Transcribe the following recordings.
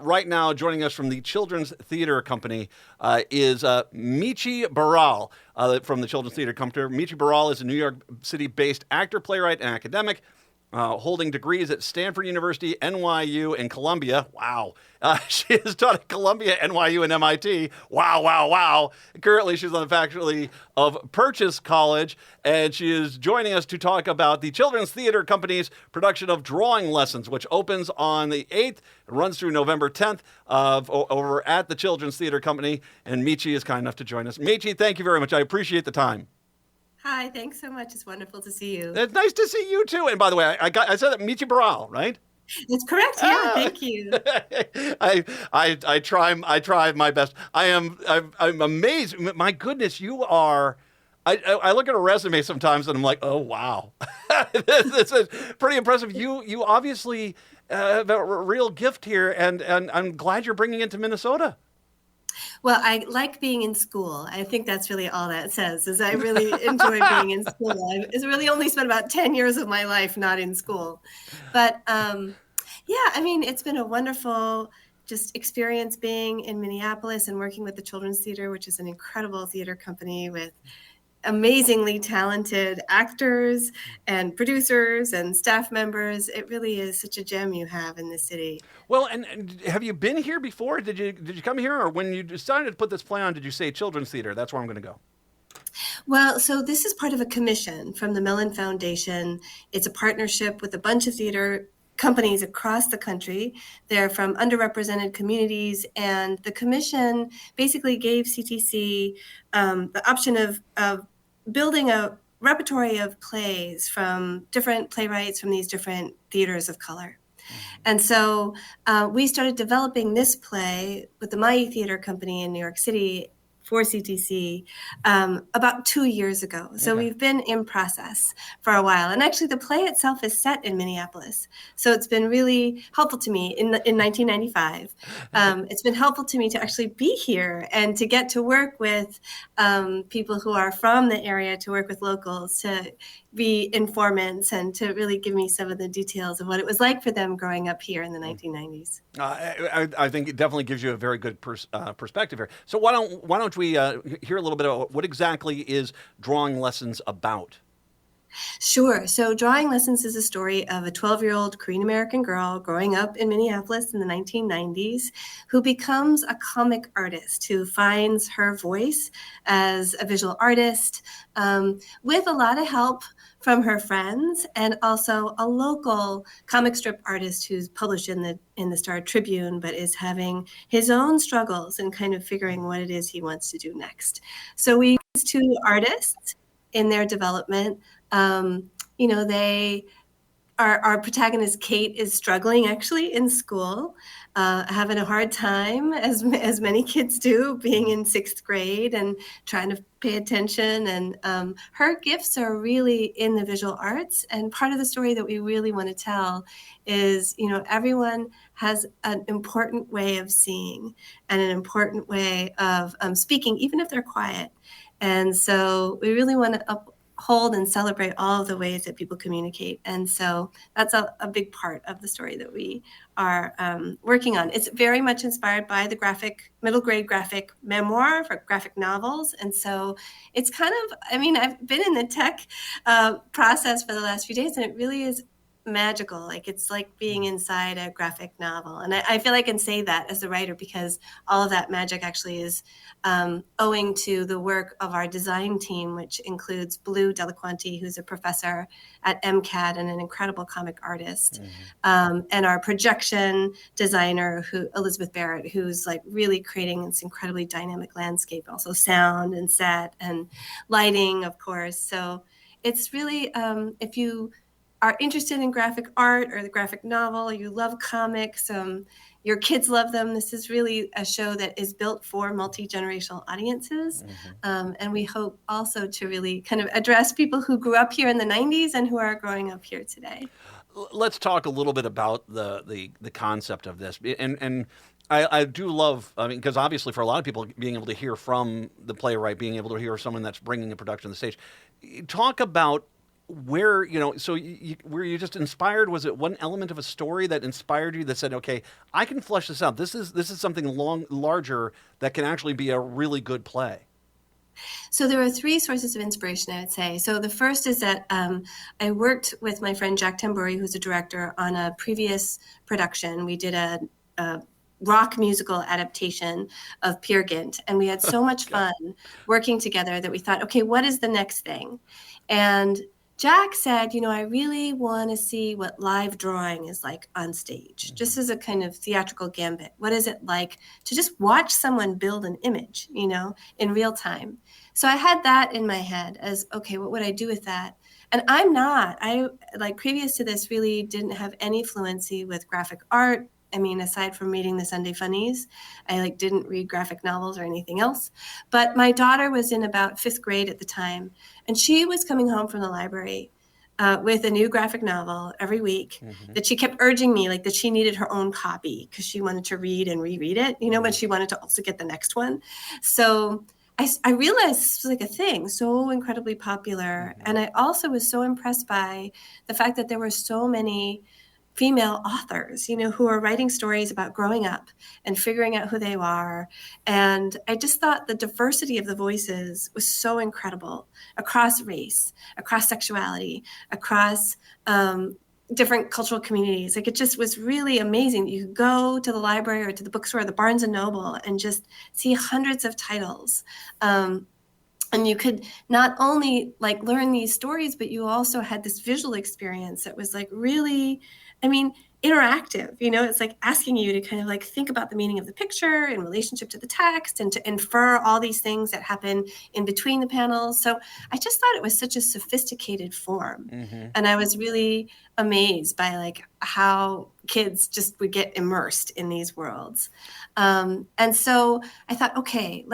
right now, joining us from the Children's Theater Company is Michi Barall from the Children's Theater Company. Michi Barall is a New York City-based actor, playwright, and academic. Holding degrees at Stanford University, NYU, and Columbia. Wow. She has taught at Columbia, NYU, and MIT. Wow, wow, wow. Currently, she's on the faculty of Purchase College, and she is joining us to talk about the Children's Theater Company's production of Drawing Lessons, which opens on the 8th and runs through November 10th over at the Children's Theater Company. And Michi is kind enough to join us. Michi, thank you very much. I appreciate the time. Hi, thanks so much. It's wonderful to see you. It's nice to see you too. And by the way, I said that Michi Barall, right? That's correct. Yeah, thank you. I try my best. I'm amazed. My goodness, you are. I look at a resume sometimes and I'm like, oh wow, this is pretty impressive. You obviously have a real gift here, and I'm glad you're bringing it to Minnesota. Well, I like being in school. I think that's really all that says, is I really enjoy being in school. I've really only spent about 10 years of my life not in school. But yeah, I mean, it's been a wonderful just experience being in Minneapolis and working with the Children's Theater, which is an incredible theater company with amazingly talented actors and producers and staff members. It really is such a gem you have in the city. Well, and have you been here before? Did you come here, or when you decided to put this play on, did you say Children's Theater? That's where I'm going to go. Well, so this is part of a commission from the Mellon Foundation. It's a partnership with a bunch of theater companies across the country. They're from underrepresented communities, and the commission basically gave CTC the option of building a repertory of plays from different playwrights from these different theaters of color. And so we started developing this play with the Maui Theater Company in New York City for CTC about 2 years ago. So we've been in process for a while. And actually the play itself is set in Minneapolis. So it's been really helpful to me in 1995. It's been helpful to me to actually be here and to get to work with people who are from the area, to work with locals, to be informants, and to really give me some of the details of what it was like for them growing up here in the 1990s. I think it definitely gives you a very good perspective here. So why don't we hear a little bit about what exactly is Drawing Lessons about? Sure. So Drawing Lessons is a story of a 12-year-old Korean-American girl growing up in Minneapolis in the 1990s who becomes a comic artist, who finds her voice as a visual artist with a lot of help from her friends, and also a local comic strip artist who's published in the Star Tribune, but is having his own struggles and kind of figuring what it is he wants to do next. So we use two artists in their development. Our protagonist, Kate, is struggling actually in school, having a hard time, as many kids do, being in 6th grade and trying to pay attention. And her gifts are really in the visual arts. And part of the story that we really want to tell is, everyone has an important way of seeing and an important way of speaking, even if they're quiet. And so we really want to uphold and celebrate all of the ways that people communicate. And so that's a big part of the story that we are working on. It's very much inspired by the middle grade graphic memoir for graphic novels. And so it's kind of, I've been in the tech process for the last few days, and it really is magical. Like, it's like being inside a graphic novel. And I feel I can say that as a writer, because all of that magic actually is owing to the work of our design team, which includes Blue Delaquanti, who's a professor at MCAD and an incredible comic artist, and our projection designer, Elizabeth Barrett, who's like really creating this incredibly dynamic landscape, also sound and set and lighting, of course. So it's really, if you are interested in graphic art or the graphic novel, you love comics, your kids love them, this is really a show that is built for multi-generational audiences. And we hope also to really kind of address people who grew up here in the 90s and who are growing up here today. Let's talk a little bit about the concept of this. And I do love, because obviously for a lot of people, being able to hear from the playwright, being able to hear someone that's bringing a production to the stage. Talk about where, so were you just inspired? Was it one element of a story that inspired you that said, okay, I can flesh this out. This is something larger that can actually be a really good play? So there are three sources of inspiration, I would say. So the first is that I worked with my friend Jack Tamburi, who's a director, on a previous production. We did a rock musical adaptation of Peer Gynt, and we had so much fun working together that we thought, okay, what is the next thing? And Jack said, I really want to see what live drawing is like on stage, just as a kind of theatrical gambit. What is it like to just watch someone build an image, in real time? So I had that in my head as, okay, what would I do with that? And I previous to this really didn't have any fluency with graphic art. I mean, aside from reading the Sunday Funnies, I didn't read graphic novels or anything else. But my daughter was in about fifth grade at the time, and she was coming home from the library with a new graphic novel every week that she kept urging me, that she needed her own copy because she wanted to read and reread it, but she wanted to also get the next one. So I realized this was a thing, so incredibly popular. And I also was so impressed by the fact that there were so many female authors, who are writing stories about growing up and figuring out who they are. And I just thought the diversity of the voices was so incredible across race, across sexuality, across different cultural communities. It just was really amazing. You could go to the library or to the bookstore, the Barnes and Noble, and just see hundreds of titles. And you could not only learn these stories, but you also had this visual experience that was really, interactive. It's asking you to kind of think about the meaning of the picture in relationship to the text and to infer all these things that happen in between the panels. So I just thought it was such a sophisticated form. And I was really amazed by how kids just would get immersed in these worlds. And so I thought, okay,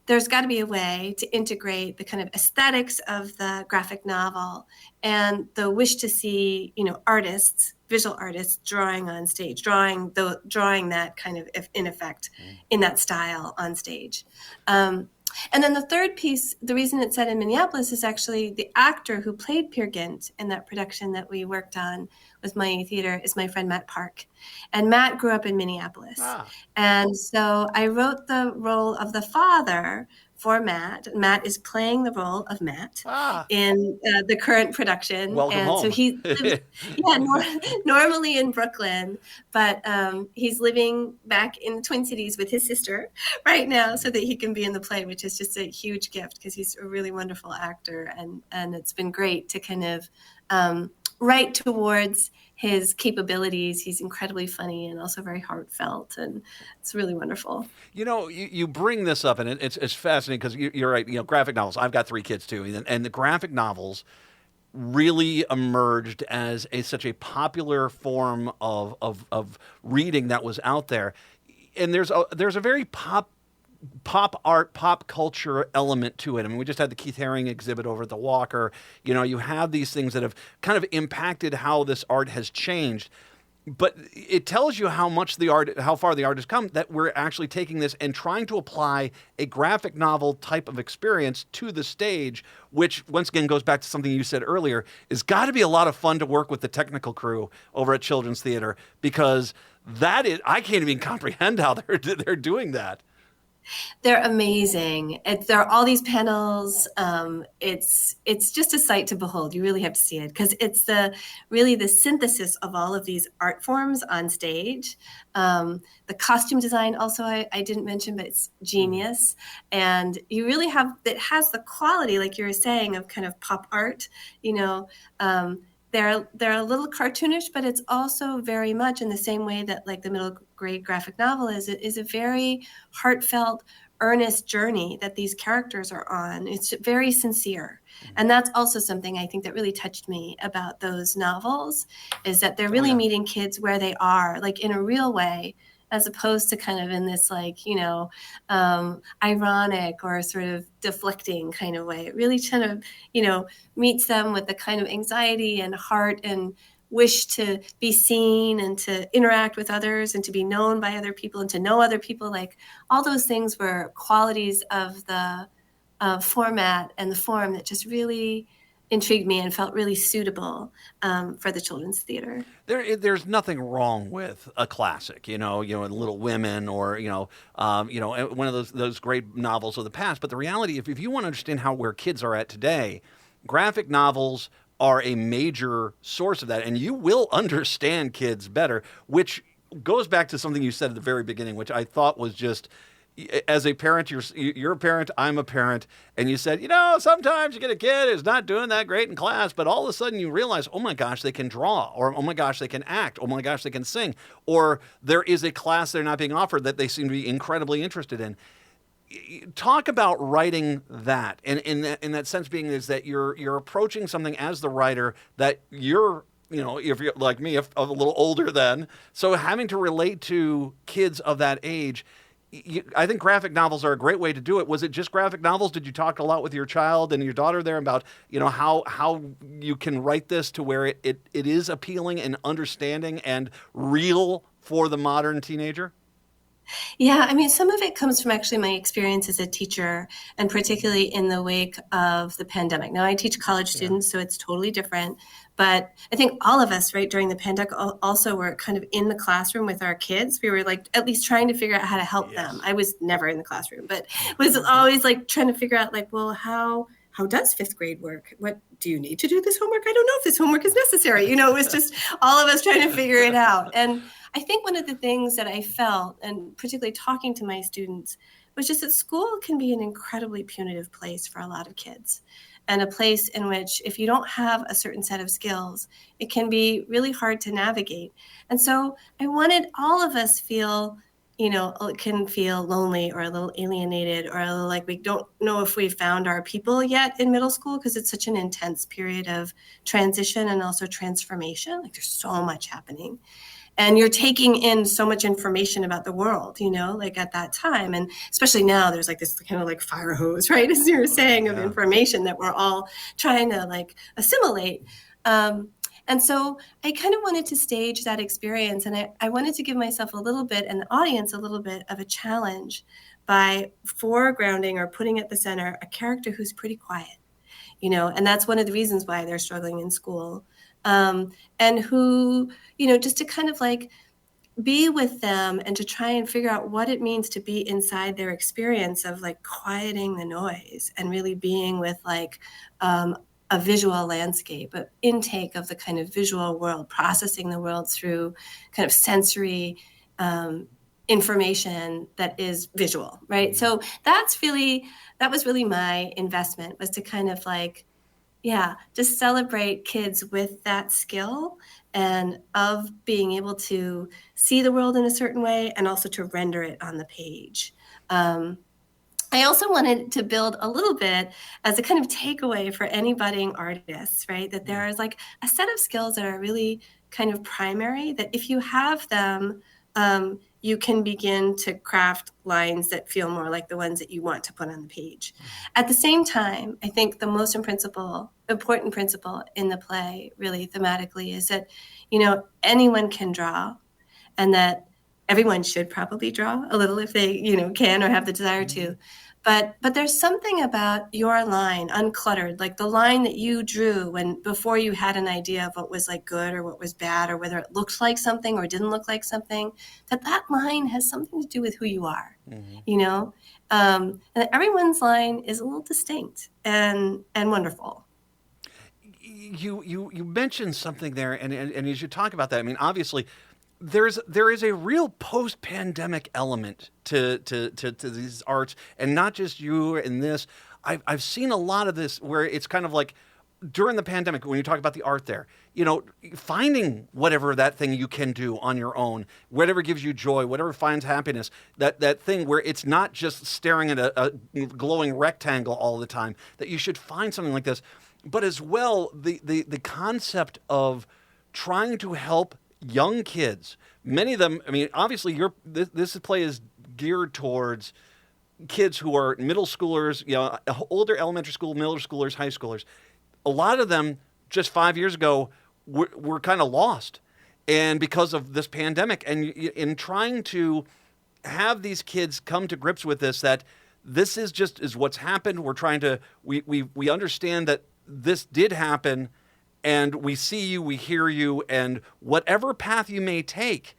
there's got to be a way to integrate the kind of aesthetics of the graphic novel and the wish to see, artists, visual artists drawing on stage, drawing that kind of in effect in that style on stage. And then the third piece, the reason it's set in Minneapolis is actually the actor who played Peer Gynt in that production that we worked on with Miami Theater is my friend Matt Park. And Matt grew up in Minneapolis. And so I wrote the role of the father for Matt. Matt is playing the role of Matt in the current production. Welcome home. So he lives, normally in Brooklyn, but he's living back in the Twin Cities with his sister right now so that he can be in the play, which is just a huge gift because he's a really wonderful actor. And it's been great to kind of write towards his capabilities. He's incredibly funny and also very heartfelt, and it's really wonderful. You bring this up, and it's fascinating because you're right. Graphic novels. I've got 3 kids too, and the graphic novels really emerged as such a popular form of reading that was out there. And there's a very pop art, pop culture element to it. I mean, we just had the Keith Haring exhibit over at the Walker. You have these things that have kind of impacted how this art has changed. But it tells you how far the art has come, that we're actually taking this and trying to apply a graphic novel type of experience to the stage, which once again goes back to something you said earlier, is got to be a lot of fun to work with the technical crew over at Children's Theater, because I can't even comprehend how they're doing that. They're amazing. There are all these panels. It's just a sight to behold. You really have to see it because it's really the synthesis of all of these art forms on stage. The costume design also I didn't mention, but it's genius. And you really it has the quality, like you were saying, of kind of pop art. They're a little cartoonish, but it's also very much in the same way that the middle grade graphic novel is a very heartfelt, earnest journey that these characters are on. It's very sincere. And that's also something I think that really touched me about those novels, is that they're really meeting kids where they are, in a real way, as opposed to kind of in this ironic or sort of deflecting kind of way. It really kind of, meets them with the kind of anxiety and heart and wish to be seen and to interact with others and to be known by other people and to know other people. All those things were qualities of the format and the form that just really intrigued me and felt really suitable for the children's theater. There's nothing wrong with a classic, Little Women, or one of those great novels of the past. But the reality, if you want to understand where kids are at today, graphic novels are a major source of that, and you will understand kids better, which goes back to something you said at the very beginning, which I thought was just, as a parent, you're a parent, I'm a parent, and you said, sometimes you get a kid who's not doing that great in class, but all of a sudden you realize, oh my gosh, they can draw, or oh my gosh, they can act, oh my gosh, they can sing, or there is a class they're not being offered that they seem to be incredibly interested in. Talk about writing that, and in that sense being is that you're approaching something as the writer that you're, if you're like me, a little older then, so having to relate to kids of that age. I think graphic novels are a great way to do it. Was it just graphic novels? Did you talk a lot with your child and your daughter there about, how you can write this to where it is appealing and understanding and real for the modern teenager? Yeah, I mean, some of it comes from actually my experience as a teacher, and particularly in the wake of the pandemic. Now, I teach college students, so it's totally different. But I think all of us, right, during the pandemic also were kind of in the classroom with our kids. We were like at least trying to figure out how to help them. I was never in the classroom, but was always like trying to figure out like, well, how does fifth grade work? What do you need to do this homework? I don't know if this homework is necessary. It was just all of us trying to figure it out. And I think one of the things that I felt, and particularly talking to my students, was just that school can be an incredibly punitive place for a lot of kids, and a place in which if you don't have a certain set of skills, it can be really hard to navigate. And so I wanted all of us can feel lonely or a little alienated or a little like we don't know if we've found our people yet in middle school, because it's such an intense period of transition and also transformation. Like there's so much happening. And you're taking in so much information about the world, like at that time. And especially now, there's like this kind of like fire hose, right? As you were saying, of information that we're all trying to like assimilate. And so I kind of wanted to stage that experience. And I wanted to give myself a little bit, and the audience a little bit of a challenge by foregrounding or putting at the center a character who's pretty quiet, and that's one of the reasons why they're struggling in school. And who, just to kind of like be with them and to try and figure out what it means to be inside their experience of like quieting the noise and really being with like a visual landscape, an intake of the kind of visual world, processing the world through kind of sensory information that is visual, right? So that was really my investment, was to kind of like, just celebrate kids with that skill and of being able to see the world in a certain way and also to render it on the page. I also wanted to build a little bit as a kind of takeaway for any budding artists, right? That there is like a set of skills that are really kind of primary, that if you have them, you can begin to craft lines that feel more like the ones that you want to put on the page. At the same time, I think the most important principle in the play, really thematically, is that, anyone can draw, and that everyone should probably draw a little if they, can or have the desire to. But there's something about your line, uncluttered, like the line that you drew before you had an idea of what was like good or what was bad, or whether it looked like something or didn't look like something, that line has something to do with who you are, and everyone's line is a little distinct and wonderful. You mentioned something there, and as you talk about that, I mean, obviously, there is a real post-pandemic element to these arts, and not just you in this. I've seen a lot of this where it's kind of like during the pandemic, when you talk about the art there, finding whatever that thing you can do on your own, whatever gives you joy, whatever finds happiness, that thing where it's not just staring at a glowing rectangle all the time, that you should find something like this. But as well, the concept of trying to help young kids, many of them, I mean, obviously this play is geared towards kids who are middle schoolers, older elementary school, middle schoolers, high schoolers. A lot of them just 5 years ago were kind of lost. And because of this pandemic, and in trying to have these kids come to grips with this, that this is what's happened. We're trying to, we understand that this did happen, and we see you, we hear you, and whatever path you may take,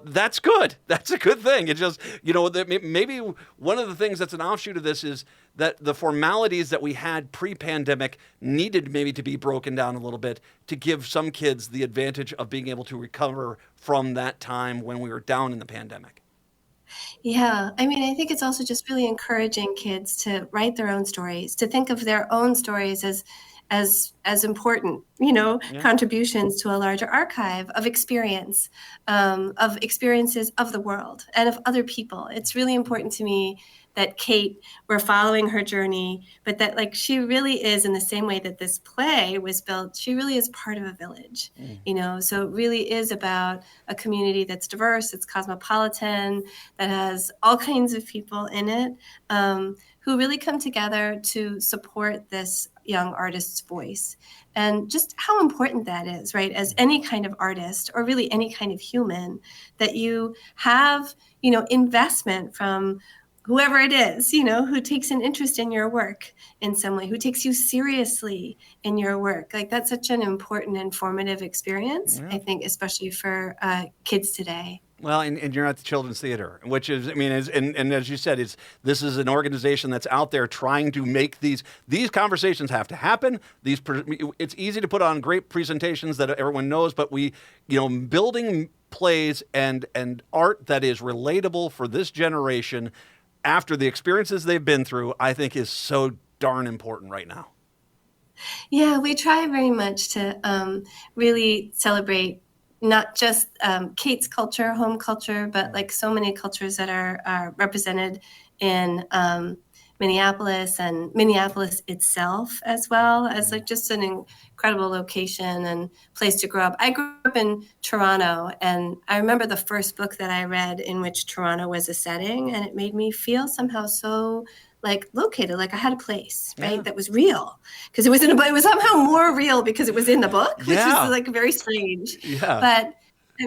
that's good. That's a good thing. It's just, maybe one of the things that's an offshoot of this is that the formalities that we had pre-pandemic needed maybe to be broken down a little bit to give some kids the advantage of being able to recover from that time when we were down in the pandemic. Yeah, I mean, I think it's also just really encouraging kids to write their own stories, to think of their own stories as important, contributions to a larger archive of experience, of experiences of the world and of other people. It's really important to me that Kate, we're following her journey, but that she really is, in the same way that this play was built, she really is part of a village, so it really is about a community that's diverse, it's cosmopolitan, that has all kinds of people in it, who really come together to support this young artist's voice. And just how important that is, right? As any kind of artist, or really any kind of human, that you have, investment from whoever it is, who takes an interest in your work in some way, who takes you seriously in your work. That's such an important and formative experience, I think, especially for kids today. Well, and you're at the Children's Theater, which is, and as you said, this is an organization that's out there trying to make these conversations have to happen. It's easy to put on great presentations that everyone knows, but building plays and art that is relatable for this generation after the experiences they've been through, I think is so darn important right now. Yeah, we try very much to really celebrate not just Kate's culture, home culture, but so many cultures that are represented in Minneapolis, and Minneapolis itself, as well as just an incredible location and place to grow up. I grew up in Toronto, and I remember the first book that I read in which Toronto was a setting, and it made me feel somehow so located, I had a place, right, that was real, because it was it was somehow more real because it was in the book, which was very strange. Yeah. But I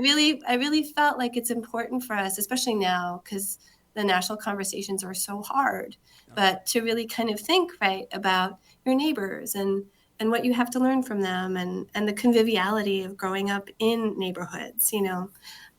really felt like it's important for us, especially now, because the national conversations are so hard, but to really kind of think, right, about your neighbors and what you have to learn from them, and the conviviality of growing up in neighborhoods,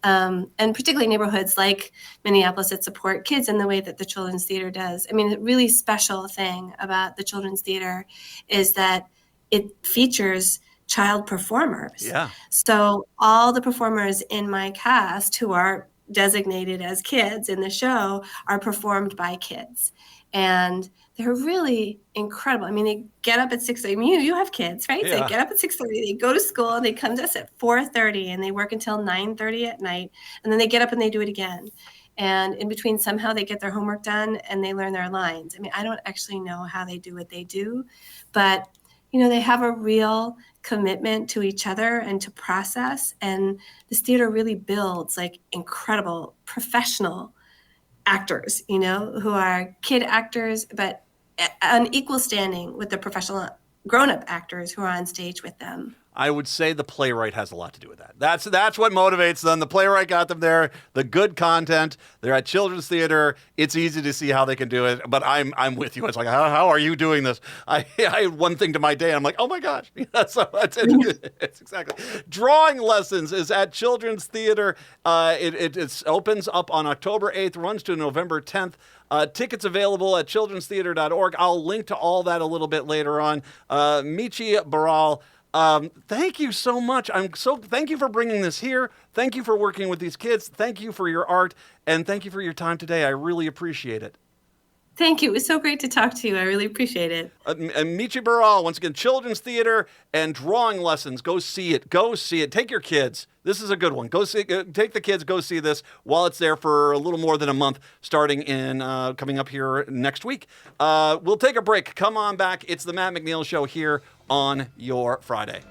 and particularly neighborhoods like Minneapolis that support kids in the way that the Children's Theater does. I mean, the really special thing about the Children's Theater is that it features child performers. Yeah. So all the performers in my cast who are designated as kids in the show are performed by kids. And they're really incredible. I mean, they get up at 6:30. I mean, you have kids, right? Yeah. So they get up at 6:30, they go to school, and they come to us at 4:30, and they work until 9:30 at night. And then they get up and they do it again. And in between, somehow they get their homework done and they learn their lines. I mean, I don't actually know how they do what they do, but they have a real commitment to each other and to process. And this theater really builds incredible professional actors, who are kid actors, but on equal standing with the professional grown-up actors who are on stage with them. I would say the playwright has a lot to do with that. That's what motivates them. The playwright got them there. The good content. They're at Children's Theater. It's easy to see how they can do it. But I'm with you. It's how are you doing this? I had one thing to my day. And I'm like, oh my gosh. So that's it. It's exactly. Drawing Lessons is at Children's Theater. It opens up on October 8th, runs to November 10th. Tickets available at childrenstheater.org. I'll link to all that a little bit later on. Michi Barall, thank you so much. Thank you for bringing this here. Thank you for working with these kids. Thank you for your art, and thank you for your time today. I really appreciate it. Thank you. It was so great to talk to you. I really appreciate it. And Michi Barall, once again, Children's Theater and Drawing Lessons. Go see it. Go see it. Take your kids. This is a good one. Take the kids. Go see this while it's there for a little more than a month, starting in coming up here next week. We'll take a break. Come on back. It's the Matt McNeil Show here on your Friday.